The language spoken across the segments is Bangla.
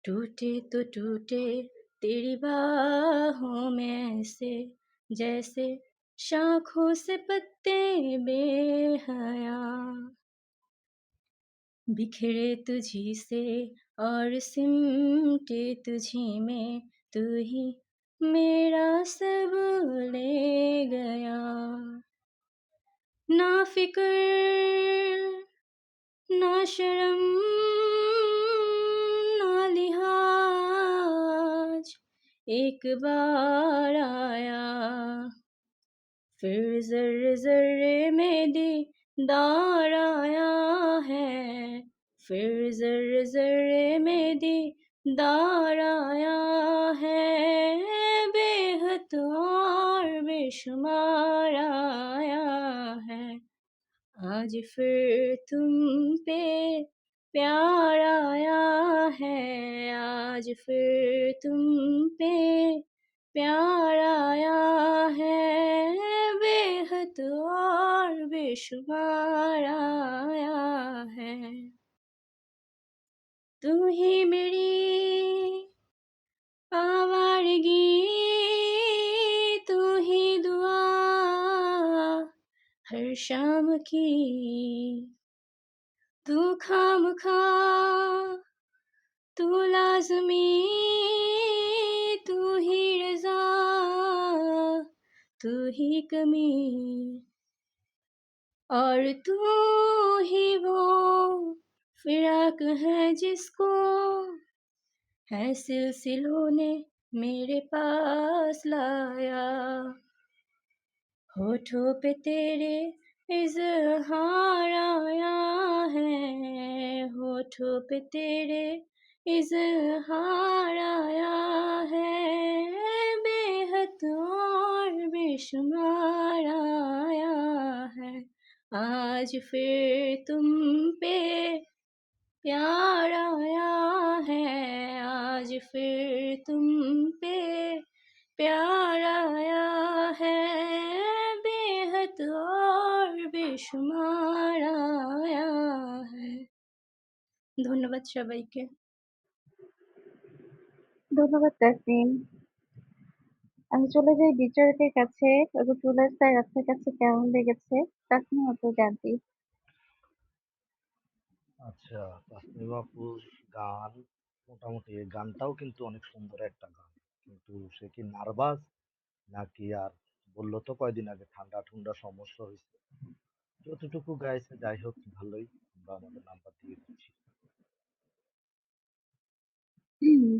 टूटे तो टूटे तेरी बाहों में ऐसे, जैसे शाखों से पत्ते बेहया। बिखरे तुझी से और सिमटे तुझी में, तू ही मेरा सब ले गया। ना फिक्र ना शर्म ना लिहाज, एक बार आया फिर ज़र्रे ज़र्रे में दीदार आया है, फिर ज़र्रे ज़र्रे में दीदार आया है, बेहद और बेशुमार आया है। आज फिर तुम पे प्यार आया है, आज फिर तुम पे प्यार आया है, बेहद और बेशुमार आया है। तू ही मेरी आवारगी, तू ही दुआ हर शाम की, तू खामखा तू लाज़मी, तू ही रज़ा तू ही कमी, और तू ही वो फिराक है जिसको है सिलसिलों ने मेरे पास लाया। होठों पे तेरे इज़हार आया है, होठों पे तेरे इज़हार आया है, बेहद और बेशुमार आया है। आज फिर तुम पे प्यार आया है, आज फिर तुम पे प्यार आया है, बेहद और बेशुमार आया है। ধন্যবাদ সবাইকে। ধন্যবাদ তাসনিম। আমি চলে যাই বিচারকের কাছে এবং টুলার স্যার আপনার কাছে কেমন লেগেছে তাসনিম আপু জানতে। আচ্ছা, তাসনিম আপুর গান মোটামুটি গানটাও কিন্তু অনেক সুন্দর একটা গান। কিন্তু সে কি নার্ভাস নাকি আর বলল তো কয়দিন আগে ঠান্ডা ঠান্ডা সমস্যা হয়েছে। যতটুকু গাইছে যাই হোক ভালোই, আমরা আমাদের নাম্বার দিয়ে দিচ্ছি।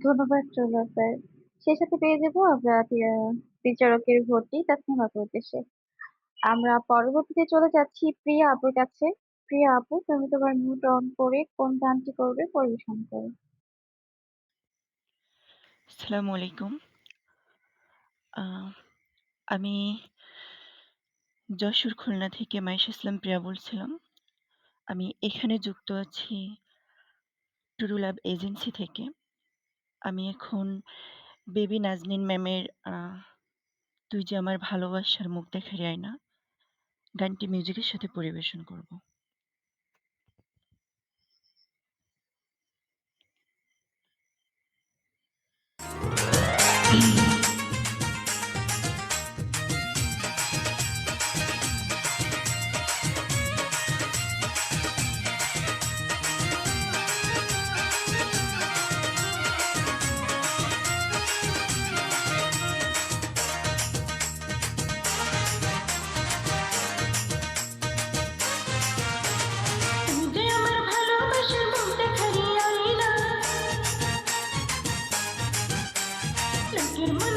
ধন্যবাদ টুলার স্যার। সেই সাথে পেয়ে যাবো আমরা বিচারকের ভোটটি তাসনিম আপুর উদ্দেশ্যে। আমরা পরবর্তীতে চলে যাচ্ছি প্রিয়া আপুর কাছে। প্রিয়া আপু, তুমি তোমার মুড অন করে কোন গানটি করবে পরিবেশন করো। আসসালামু আলাইকুম। আহ, আমি যশোর খুলনা থেকে মাইশা ইসলাম প্রিয়া বলছিলাম। আমি এখানে যুক্ত আছি টুরু ল্যাব এজেন্সি থেকে। আমি এখন বেবি নাজনীন ম্যামের তুই যে আমার ভালোবাসার মুখ দেখার আয়না গানটি মিউজিকের সাথে পরিবেশন করব। তুই যে আমার ভালোবাসার মুখ দেখার আয়না লোকের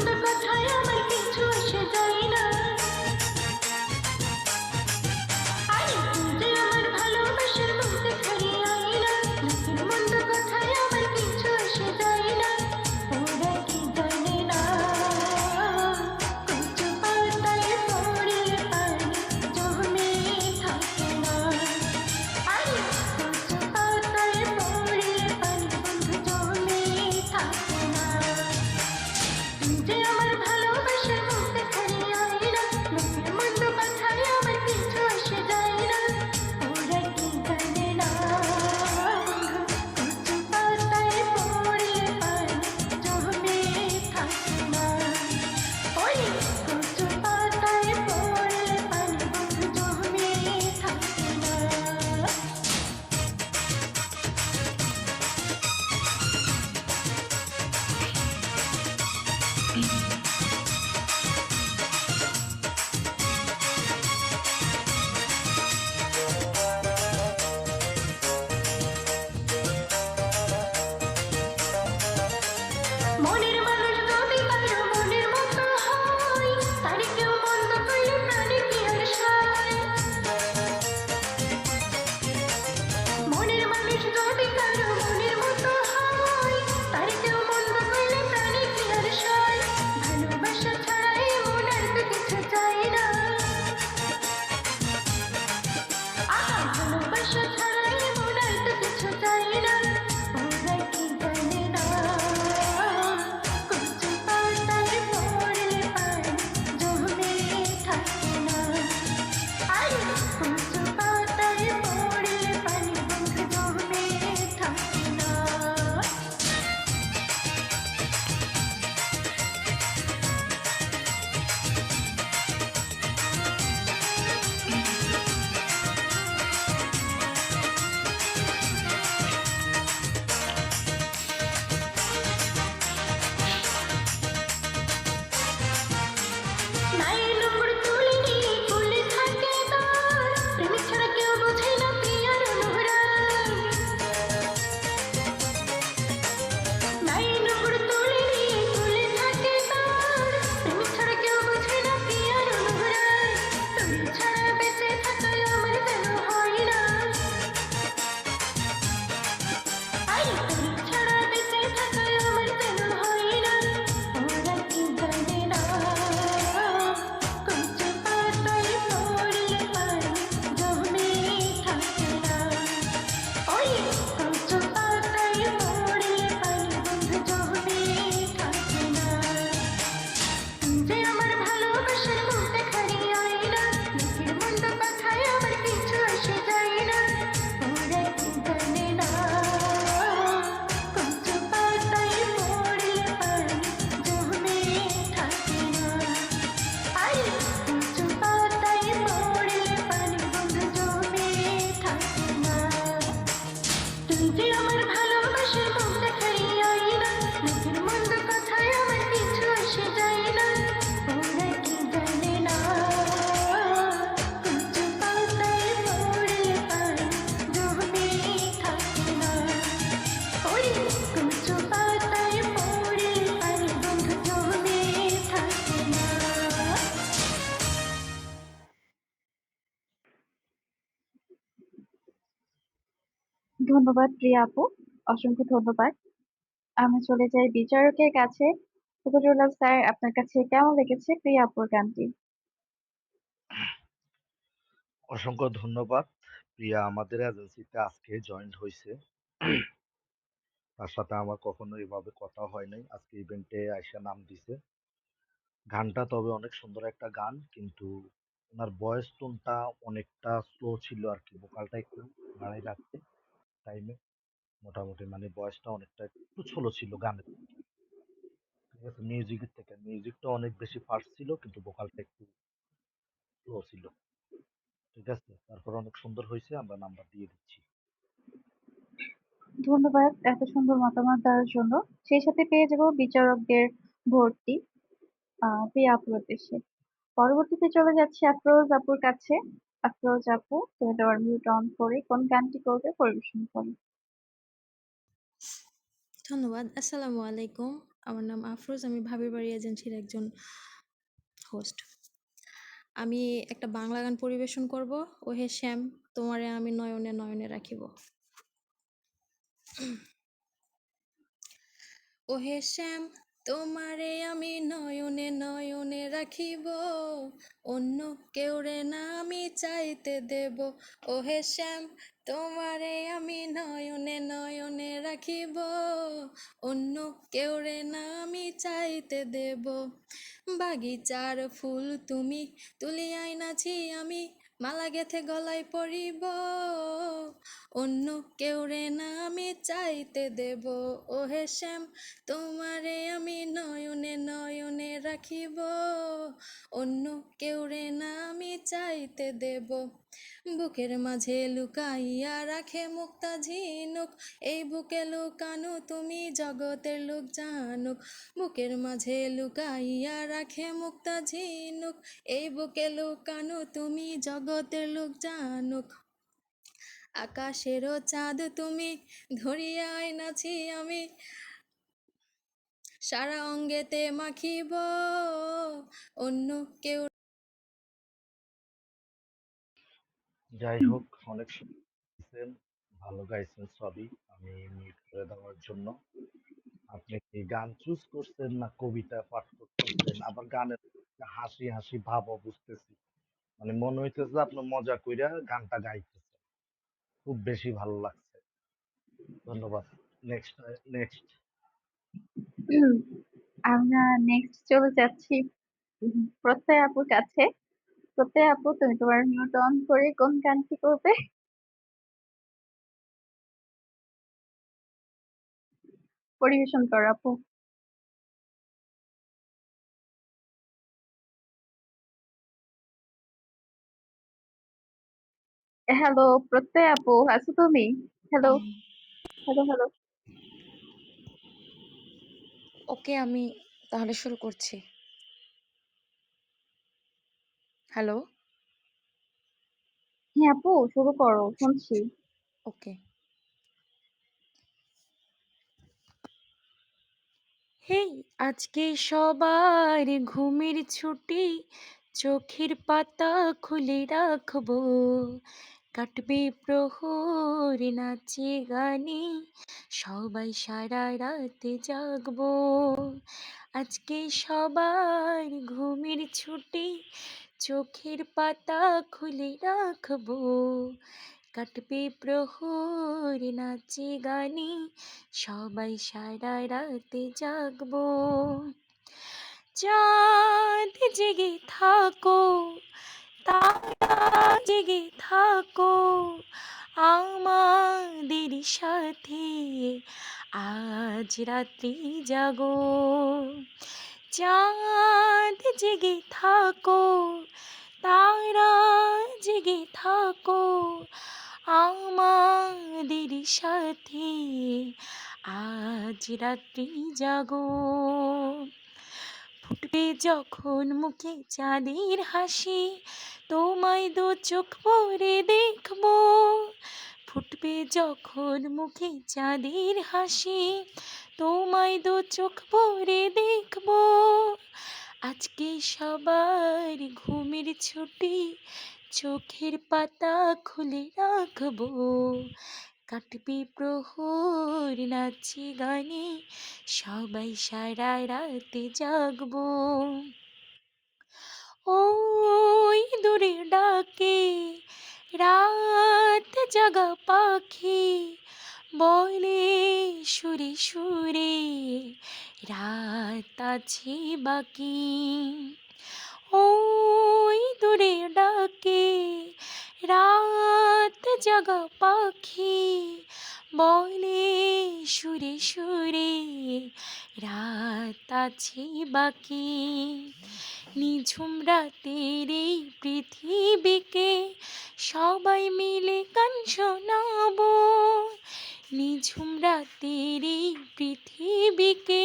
যদি কারো মনের মতো হয়, তার কেউ মন্দ করলে প্রাণে কি আর সয়? ভালোবাসা ছাড়াই মন আর তো কিছু চায় না। আহা, ভালোবাসা ছাড়াই মন আর তো কিছু চায় না। ওরা কি জানে না, কচু পাতায় পড়লে পানি জমে থাকে না। আরে কচু পাতায় পড়লে পানি বন্ধু জমে থাকে না। নাই নোংর তুলে নিয়ে ফুলে থাকে তার, প্রেমিক ছাড়া কেউ বোঝে না প্রিয়ার অনুরাগ। নাই নোংর তুলে নিয়ে ফুলে থাকে তার, প্রেমিক ছাড়া কেউ বোঝে না প্রিয়ার অনুরাগ। তুমি ছাড়া বেঁচে থাকা আমার যেন হয় না। আরে তুমি ছাড়া বেঁচে থাকা আমার যেন হয় না। ওরা কি জানে না, কচু পাতায় পড়লে পানি জমে থাকে না। ওই কচু পাতায় পড়লে পানি বন্ধু জমে থাকে না। যে আমার ভালোবাসার মুখ দেখারি আয়না, লোকের মন্দ কথায় আমার কিছু আসে যায় না। ওরা কি জানে না, কচু পাতায় পড়লে পানি জমে থাকে না। আরে কচু পাতায় পড়লে পানি বন্ধু জমে থাকে না। তুই যে আমার ভালোবাসার মুখ দেখারি আয়না, লোকের মন্দ কথায় আমার কিছু আসে যায় না। ওরা কি জানে না, কচু পাতায় পড়লে পানি জমে থাকে না। ওরে কচু পাতায় পড়লে পানি বন্ধু জমে থাকে না। ধন্যবাদ প্রিয়া আপু, অসংখ্য ধন্যবাদ। আমি চলে যাই বিচারকের কাছে। ফখরুল্লাহ স্যার, আপনার কাছে কেমন লেগেছে প্রিয়া আপুর গানটি? অসংখ্য ধন্যবাদ। প্রিয়া আমাদের এজেন্সিতে আজকে জয়েন্ট হইছে। তার সাথে আমার কখনো এভাবে কথা হয় নাই। আজকে ইভেন্টে আইসা নাম দিছে। গানটা তবে অনেক সুন্দর একটা গান, কিন্তু ওনার ভয়েস টোনটা অনেকটা স্লো ছিল আরকি। ভোকালটা একটু বাড়াই রাখতে টাইমে। মোটামুটি মানে ভয়েসটা অনেকটা একটু স্লো ছিল গানের থেকে। ঠিক আছে? মিউজিকের থেকে। মিউজিকটা অনেক বেশি ফাস্ট ছিল, কিন্তু ভোকালটা একটু স্লো ছিল। ঠিক আছে? তারপর অনেক সুন্দর হইছে। আমরা নাম্বার দিয়ে দিচ্ছি। ধন্যবাদ এত সুন্দর মতামত দেওয়ার জন্য। সেই সাথে পেয়ে যাব বিচারকদের ভর্তি প্রিয়া আপুর উদ্দেশ্যে। পরবর্তীতে চলে যাচ্ছি আফরোজ আপুর কাছে। আফরোজ আপু, তুমি তোমার মিউট অন করে কোন গানটি করবে পরিবেশন করো। ধন্যবাদ। আসসালামু আলাইকুম। আমার নাম আফরোজ। আমি ভাবির বাড়ি এজেন্সির একজন হোস্ট। আমি একটা বাংলা গান পরিবেশন করব। ওহে শ্যাম, তোমারে আমি নয়নে নয়নে রাখিব। ওহে শ্যাম, তোমারে আমি নয়নে নয়নে রাখিব, অন্য কেউরে না আমি চাইতে দেব। ওহে শ্যাম, তোমারে আমি নয়নে নয়নে রাখিব, অন্য কেউরে না আমি চাইতে দেব। বাগিচার ফুল তুমি তুলিয়াই নাছি আমি, মালা গেথে গলায় পরিব, অন্য কেউরে না আমি চাইতে দেব। ওহে শ্যাম, তোমারে আমি নয়নে নয়নে রাখিব, অন্য কেউরে না আমি চাইতে দেব। বুকের মাঝে লুকাইয়া রাখে মুক্তা ঝিনুক, এই বুকে লুকানো তুমি জগতের লোক জানুক। বুকের মাঝে লুকাইয়া রাখে মুক্তা ঝিনুক, এই বুকে লুকানো তুমি জগতের লোক জানুক। আকাশেরও চাঁদ তুমি ধরিয়া আইনাছি আমি, সারা অঙ্গেতে মাখিব, অন্য কেউ। যাই হোক, অনেক সুন্দর হইছেন। ভালো গাইছেন সবই। আমি মিউট করে দেওয়ার জন্য। আপনি কি গান চুজ করছেন না কবিতা পাঠ করতেছেন? আবার গানের একটা হাসি, হাসি ভাবও বুঝতেছি। মানে মনে হইতেছে আপনি মজা কইরা গানটা গাইতেছেন। খুব বেশি ভালো লাগছে। ধন্যবাদ। Next next. আমরা নেক্সট চলে যাচ্ছি প্রত্যয় আপুর কাছে। প্রত্যয় আপু, তুমি তোমার মিউট অন করে কোন গানটি করবে? পরিবেশন করো আপু। হ্যালো প্রত্যয় আপু, আছো তুমি? Hello, hello, hello. ওকে, আমি তাহলে শুরু করছি। হ্যালো। হ্যাঁ আপু, শুরু করো, শুনছি। ওকে। হেই, আজকে সবার ঘুমের ছুটি, চোখের পাতা খুলে রাখবো, কাটবে প্রহর নাচে গানে, সবাই সারা রাতে জাগবো। আজকে সবার ঘুমের ছুটি, চোখের পাতা খুলে রাখবো, কাটবে প্রহর নাচে গানে, সবাই সারা রাতে জাগবো। চাঁদ জেগে থাকো, তারা জেগে থাকো, আমাদের সাথে আজ রাত্রি জাগো। চাঁদ জেগে থাকো, তারা জেগে থাকো, আমাদের সাথে আজ রাত্রি জাগো। ফুটবে যখন মুখে চাঁদের হাসি, তোমায় দু চোখ ভরে দেখবো। ফুটবে যখন মুখে চাঁদের হাসি, তোমায় দু চোখ ভরে দেখবো। আজকে সবার ঘুমের ছুটি, চোখের পাতা খুলে রাখবো, কাটবে প্রহর নাচে গানে, সবাই সারা রাতে জাগবো। ওই দূরে ডাকে রাত জাগা পাখি, বলে সুরে সুরে রাত আছে বাকি। ওই দূরে ডাকে রাত জাগা পাখি, বলে সুরে সুরে রাত আছে বাকি। নিঝুম রাতের এই পৃথিবীকে সবাই মিলে গান শোনাবো। নিঝুম রাতের এই পৃথিবীকে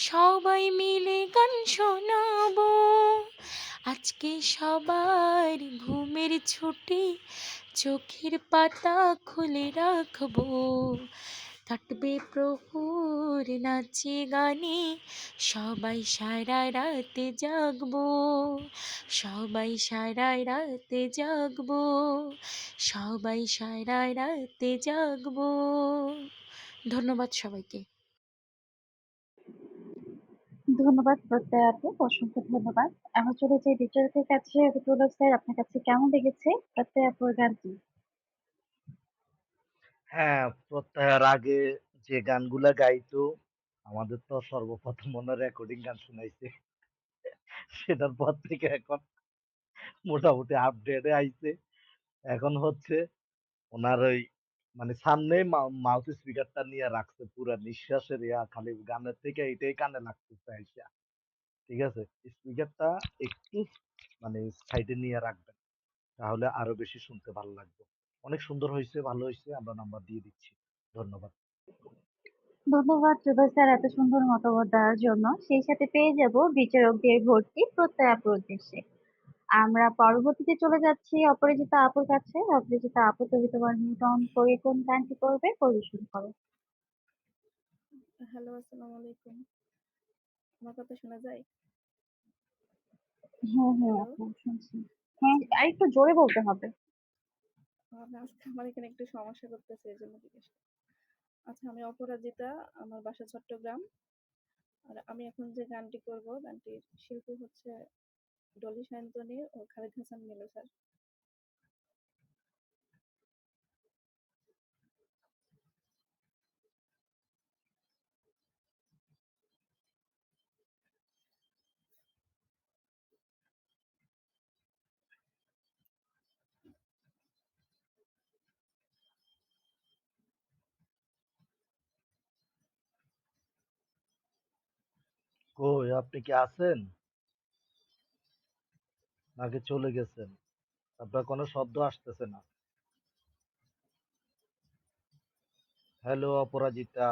সবাই মিলে গান শোনাবো। আজকে সবার ঘুমের ছুটি, চোখের পাতা খুলে রাখবো, কাটবে প্রহর নাচে গানে, সবাই সারা রাতে জাগবো, সবাই সারা রাতে জাগবো, সবাই সারা রাতে জাগবো। ধন্যবাদ সবাইকে। ধন্যবাদ প্রত্যয় আপু, অসংখ্য ধন্যবাদ। আমার চলে যাই বিচারকের কাছে। রুতুল স্যার, আপনার কাছে কেমন লেগেছে প্রত্যয় আপুর গানটি? হ্যাঁ, প্রত্যয়ের আগে যে গানগুলা গাইতো আমাদের তো সর্বপ্রথম ওনার রেকর্ডিং গান শুনাইছে। সেটার পর থেকে এখন মোটামুটি আপডেটে আইছে। এখন হচ্ছে ওনার ওই মানে সামনে মাউথ স্পিকারটা নিয়ে রাখছে পুরা নিঃশ্বাসের খালি গানের থেকে এটাই কানে লাগতেছে আইসা। ঠিক আছে? স্পিকারটা একটু মানে সাইডে নিয়ে রাখবেন। তাহলে আরো বেশি শুনতে ভালো লাগবে। অনেক সুন্দর হইছে, ভালো হইছে। আমরা নাম্বার দিয়ে দিচ্ছি। ধন্যবাদ। ধন্যবাদ রুবেল স্যার এত সুন্দর মতামত দেওয়ার জন্য। সেই সাথে পেয়ে যাব বিচারকদের ভর্তি প্রত্যয় আপুর উদ্দেশ্যে। আমরা পরবর্তীতে চলে যাচ্ছি অপরাজিতা আপুর কাছে। অপরাজিতা আপু, তুমি তোমার মিউট অন করে কোন গানটি করবে? পরিবেশন করো। হ্যালো, আসসালামু আলাইকুম। আমার কথা শোনা যায়? হ্যাঁ হ্যাঁ হ্যালো? আপু, শুনছি। হ্যাঁ, আচ্ছা। আর একটু জোরে বলতে হবে। আজকে আমার এখানে একটু সমস্যা করতেছে, এজন্য জিজ্ঞেস করা। আচ্ছা, আমি অপরাজিতা, আমার বাসা চট্টগ্রাম। আর আমি এখন যে গানটি করব, গানটির শিল্পী হচ্ছে ডলি সায়ন্তনী ও খালিদ হাসান মিলু স্যার। কই আপনি কি আছেন নাকি চলে গেছেন? আপনার কোনো শব্দ আসতেছে না। হ্যালো অপরাজিতা।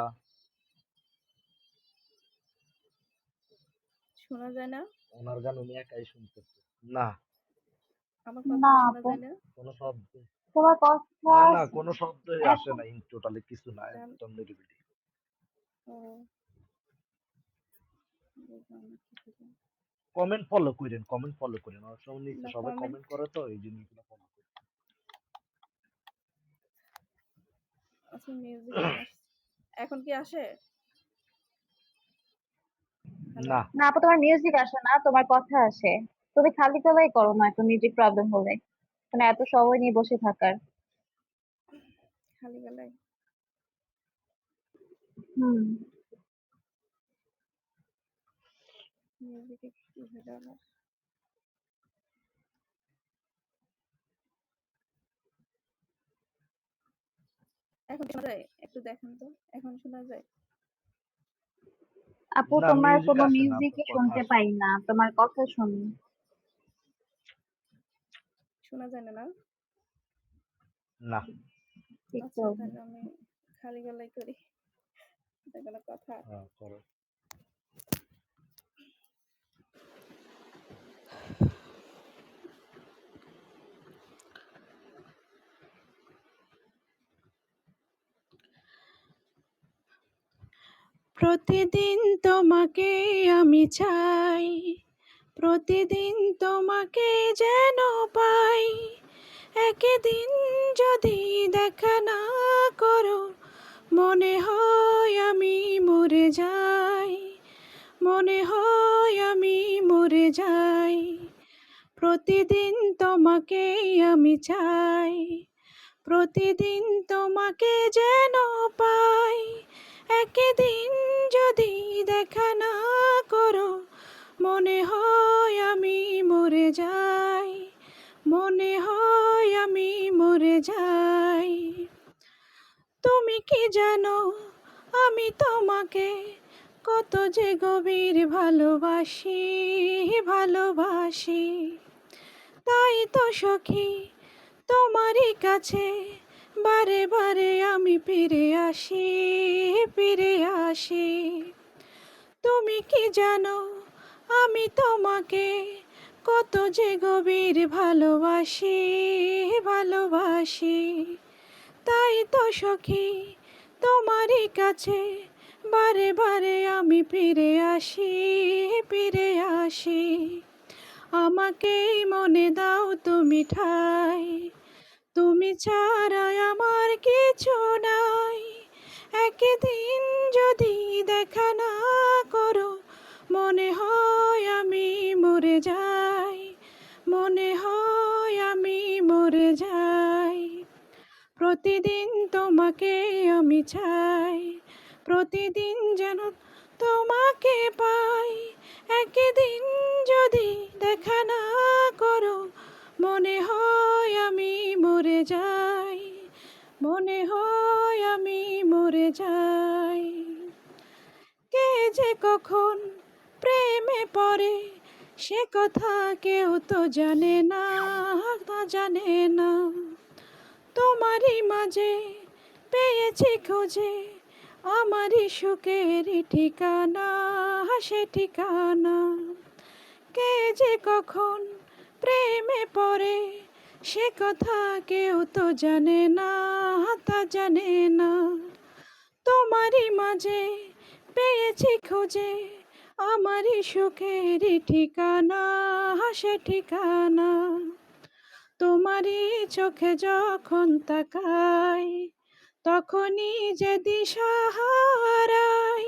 শোনা যায় না? ওনার গান উনি একাই শুনতেছে। না, আমার না কথাটা শোনা আপু, যায় না? কোনো শব্দ। তোমার কথা না, কোনো শব্দই আসে এখন না। টোটালি কিছু না, গান একদম নিরিবিলি। ও বুঝলাম না কিছু তো। কমেন্ট ফলো করেন। অনেক সময় নিচে না, সবাই কমেন্ট। কমেন্ট করে তো এই জিনিসগুলো ফলো করেন। আচ্ছা, মিউজিক নিয়ে আসছি। এখন কি আসে? হ্যালো? না, না আপু, তোমার মিউজিক আসে না, তোমার কথা আসে। তুমি খালি গলায় করো না একটু, মিউজিক প্রবলেম হলে। মানে এত সময় নিয়ে বসে থাকার। খালি গলায়? হুম। মিউজিকে কি হলো আমার? এখন শোনা যায়? একটু দেখেন তো। এখন শোনা যায়? আপু, না তোমার মিউজিক কোনো আসে না, আপনার মিউজিকই কথা শুনতে আসে। পাই না, তোমার কথা শুনি। শোনা যায় না, না? না, কি আচ্ছা, করবো? তাহলে আমি খালি গলায় করি। এটা কোনো কথা? হ্যাঁ করো। প্রতিদিন তোমাকে আমি চাই, প্রতিদিন তোমাকে যেন পাই। একদিন যদি দেখা না করো, মনে হয় আমি মরে যাই, মনে হয় আমি মরে যাই। প্রতিদিন তোমাকে আমি চাই, প্রতিদিন তোমাকে যেন পাই। একদিন যদি দেখা না করো, মনে হয় আমি মরে যাই, মনে হয় আমি মরে যাই। তুমি কি জানো আমি তোমাকে কত যে গভীর ভালোবাসি, ভালোবাসি। তাই তো সখী তোমারই কাছে বারে বারে আমি ফিরে আসি, ফিরে আসি। তুমি কি জানো আমি তোমাকে কত যে গভীর ভালোবাসি, ভালোবাসি। তাই তো সখী তোমারই কাছে বারে বারে আমি ফিরে আসি, ফিরে আসি। আমাকেই মনে দাও তুমি ঠাই, তুমি ছাড়া আমার কিছু নাই। একদিন যদি দেখা না করো, মনে হয় আমি মরে যাই, মনে হয় আমি মরে যাই। প্রতিদিন তোমাকে আমি চাই, প্রতিদিন যেন তোমাকে পাই। একদিন যদি দেখা না করো, মনে হয় আমি মরে যাই, মনে হয় আমি মরে যাই। কে যে কখন প্রেমে পড়ে সে কথা কেউ তো জানে না, তা জানে না। তোমারই মাঝে পেয়েছি খুঁজে আমারই সুখের ঠিকানা, সে ঠিকানা। কে যে কখন প্রেমে পড়ে সে কথা কেউ তো জানে না, তা জানে না। তোমারই মাঝে পেয়েছি খুঁজে আমারই সুখের ঠিকানা, সে ঠিকানা। তোমারই চোখে যখন তাকাই তখনই যে দিশা হারাই।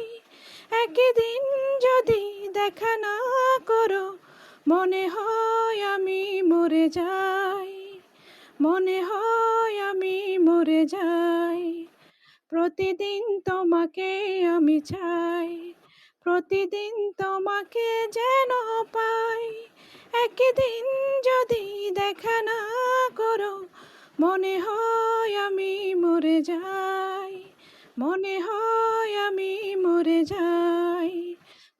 একদিন যদি দেখা না করো মনে হয় আমি মরে যাই, মনে হয় আমি মরে যাই। প্রতিদিন তোমাকে আমি চাই, প্রতিদিন তোমাকে যেন পাই। একদিন যদি দেখা না করো মনে হয় আমি মরে যাই, মনে হয় আমি মরে যাই।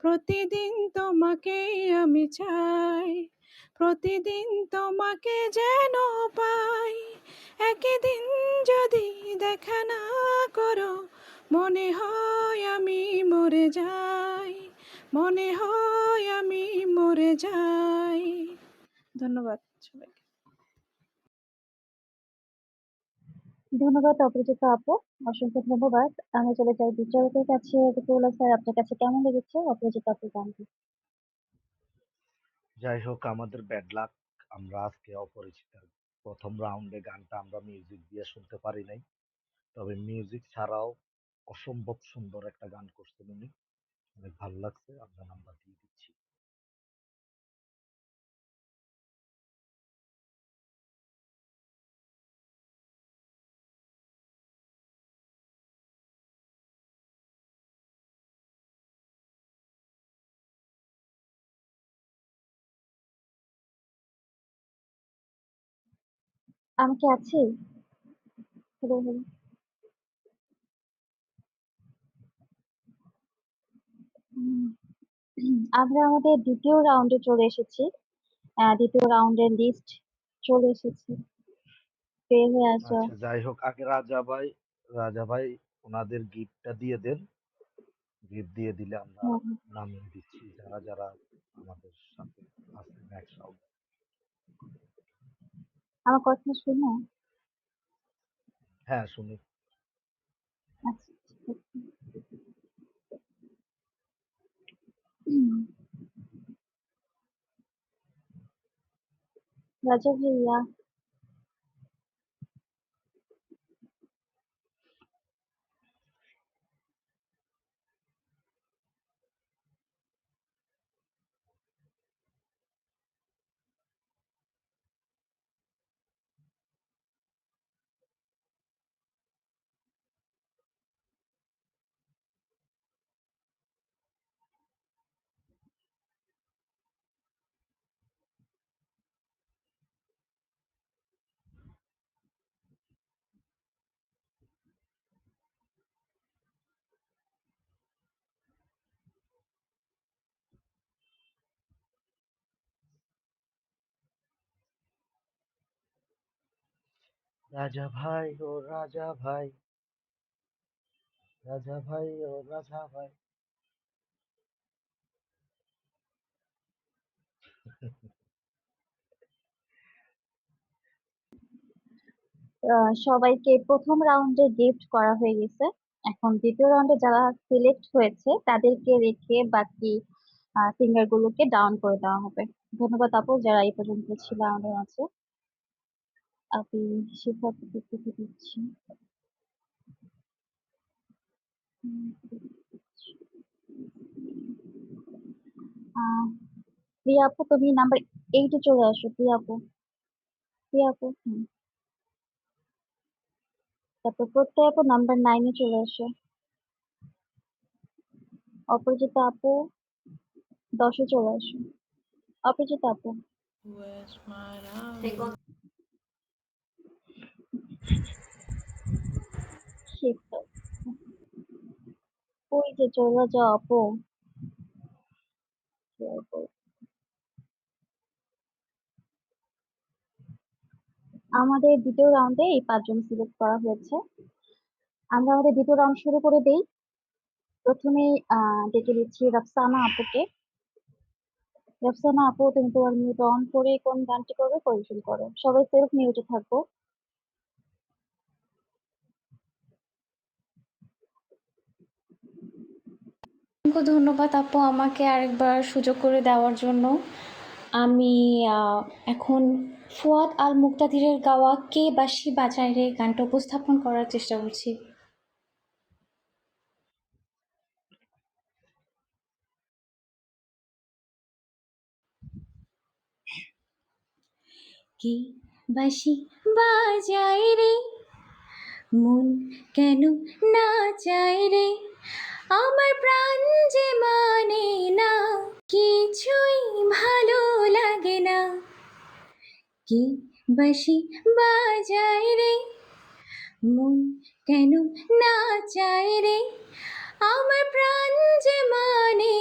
প্রতিদিন তোমাকে আমি চাই, প্রতিদিন তোমাকে যেন পাই। একদিন যদি দেখা না করো মনে হয় আমি মরে যাই, মনে হয় আমি মরে যাই। ধন্যবাদ সবাইকে। ধন্যবাদ অপরাজিতা আপু, অসংখ্য ধন্যবাদ। আমি চলে যাই বিচারকের কাছে। রফিকুল্লাহ স্যার, আপনার কাছে কেমন লেগেছে অপরাজিতা আপুর গানটি? যাই হোক, আমাদের ব্যাড লাক, আমরা আজকে অপরিচিতার প্রথম রাউন্ডে গানটা আমরা মিউজিক দিয়ে শুনতে পারি নাই। তবে মিউজিক ছাড়াও অসম্ভব সুন্দর একটা গান করছেন উনি, অনেক ভালো লাগছে। আমরা নাম্বার দিয়ে দিচ্ছি। আমি কি আছি? Hello, hello. উম, আমরা আমাদের দ্বিতীয় রাউন্ডে চলে এসেছি। দ্বিতীয় রাউন্ডের লিস্ট চলে এসেছে, বের হয়ে আসা। আচ্ছা, যাই হোক, আগে রাজা ভাই ওনাদের গিফটটা দিয়ে দেন। গিফট দিয়ে দিলে আমরা হ্যাঁ, হ্যাঁ। নামিয়ে দিচ্ছি যারা যারা আমাদের সাথে আছে নেক্সট রাউন্ড। আমার কথা শুনো? হ্যাঁ, শুনি। আচ্ছা, ঠিক আছে। উম, রাজা ভাইয়া, রাজা ভাই ও রাজা ভাই, রাজা ভাই ও রাজা ভাই। সবাইকে প্রথম রাউন্ডে গিফট করা হয়ে গেছে। এখন দ্বিতীয় রাউন্ডে যারা সিলেক্ট হয়েছে তাদেরকে রেখে বাকি সিঙ্গার গুলোকে ডাউন করে দেওয়া হবে। ধন্যবাদ আপু, যারা এই পর্যন্ত ছিল আচ্ছা, আমাদের মাঝে। আমি শিক্ষার্থীদেরকে দিচ্ছি। উম, আহ, প্রিয়া আপু, তুমি নাম্বার 8-এ চলে আসো। প্রিয়া আপু, প্রিয়া আপু, হুম। তারপর প্রত্যয় আপু নাম্বার 9-এ চলে আসো। অপরাজিতা আপু 10-এ চলে আসো। অপরাজিতা আপু, শীত, ওই যে চলে যাও আপু। আমাদের দ্বিতীয় রাউন্ডে এই 5 জন সিলেক্ট করা হয়েছে। আমরা আমাদের দ্বিতীয় রাউন্ড শুরু করে দেই। প্রথমেই ডেকে দিচ্ছি রাফসানা আপুকে। রাফসানা আপু, তুমি তোমার মিউট অন করে কোন গানটি করবে পরিবেশন করো। সবাই সেলফ মিউটে থাকবো। অসংখ্য ধন্যবাদ আপু আমাকে আরেকবার সুযোগ করে দেওয়ার জন্য। আমি এখন ফুয়াদ আল মুক্তাদিরের গাওয়া কে বাঁশি বাজায় রে গানটা উপস্থাপন করার চেষ্টা করছি। কে বাঁশি বাজায় রে মন কেন না চায় রে আমার প্রাণ যে মানে না কিছুই ভালো লাগে না কে বাঁশি বাজায় রে মন কেন না চায় রে আমার প্রাণ যে মানে